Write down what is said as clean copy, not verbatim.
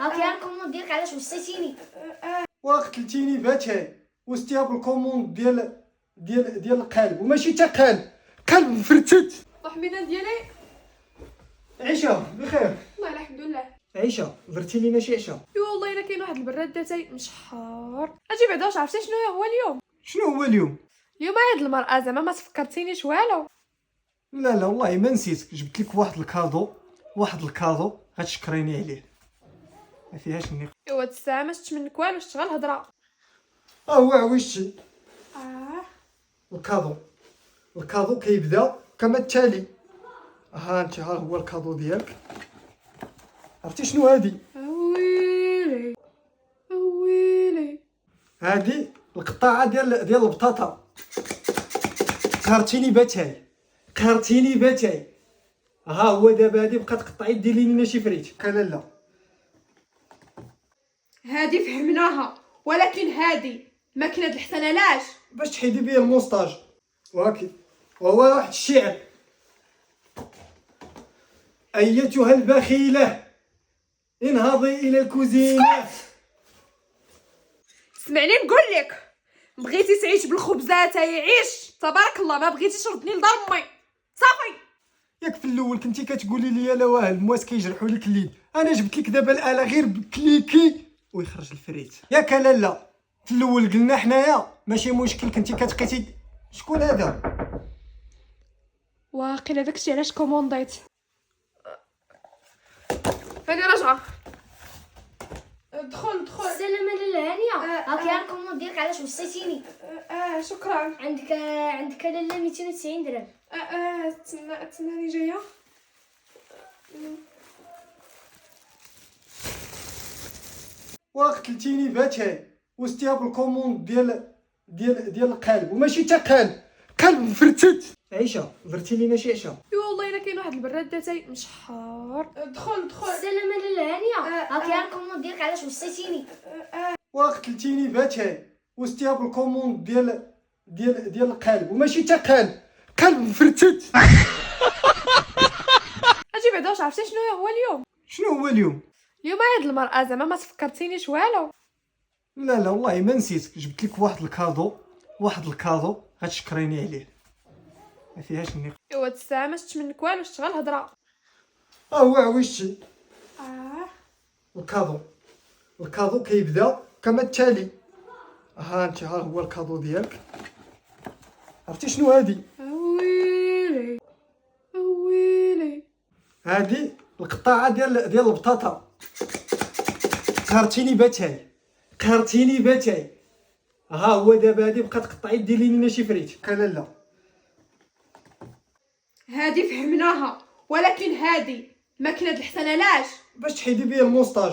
هاكي الكوموند ديالك علاش وصيتيني؟ وقتلتيني باتاي وستيها بالكوموند ديال القلب وماشي تا قلب مفرتت. الطحمينه ديالي عيشه بخير. والله الحمد لله. عيشه درتي لينا شي عشاء؟ ايوا والله الا كاين واحد البراد داتاي مشحار. اجي بعدا واش عرفتي شنو هو اليوم؟ شنو هو اليوم؟ اليوم عيد المرأة، زعما ما تفكرتينيش والو. لا والله ما نسيت، جبت لك واحد الكادو غتشكريني عليه، ما فيهاش النقاش. ايوا الساعه ما شفتش منك والو، شفت غير الهضره. هو عويشتي اه الكادو كيبدا كما التالي. ها هو الكادو ديالك. عرفتي شنو هادي؟ ويلي هادي القطاعه ديال البطاطا. قهرتيني باتاي. ها هو دابا هادي بقات تقطعي ديري لينا شي فريت. لا هادي فهمناها، ولكن هادي الماكينه الحسن علاش؟ باش تحيدي بيه الموستاج. وهاكي وهو واحد الشعر: ايتها البخيله انهضي الى الكوزينه. اسمعني نقول لك، بغيتي تعيش بالخبزات عيش تبارك الله، ما بغيتيش ردني لدار امي صافي. ياك في الاول كنتي كتقولي لي لا واه المواس كيجرحوا لك اليد، انا جبت لك دابا الاله غير بكليكي ويخرج الفريت. ياك لا في الاول قلنا حنايا ماشي مشكل، كنتي كتقيتي. شكون هذا؟ واقيلا داكشي علاش كومونديت. راني راجعه. دخل السلامة للهانية. هاكي الكوموند ديالك علاش وصيتيني؟ شكرا. عندك لاله 290 درهم. تسناني جايه. وقتلتيني باتاي وستيها بالكوموند ديال القلب وماشي تا قلب مفرتت. عيشه درتي لينا شي عشاء؟ ايوا والله الا كاين واحد البراد داتاي مشحار. دخل السلامة للهانية. هاكي الكوموند ديالك علاش وصيتيني؟ وقتلتيني باتاي وستيها بالكوموند ديال القلب وماشي تا قلب مفرتت. اجي بعدا واش عرفتي شنو هو اليوم؟ شنو هو اليوم؟ اليوم عيد المرأة، زعما ما تفكرتينيش والو. لا والله ما نسيت، جبت لك واحد الكادو غتشكريني عليه، ما فيهاش النقاش. ايوا الساعه ما شفتش منك والو، شفت غير الهضره. هو عويشتي اه الكادو كيبدا كما التالي. ها هو الكادو ديالك. عرفتي شنو هادي؟ ويلي هادي القطاعه ديال البطاطا. قهرتيني باتاي. ها هو دابا هادي بقات تقطعي ديري لينا شي فريت. لا هادي فهمناها، ولكن هادي الماكينه الحسن علاش؟ باش تحيدي بيه الموستاج.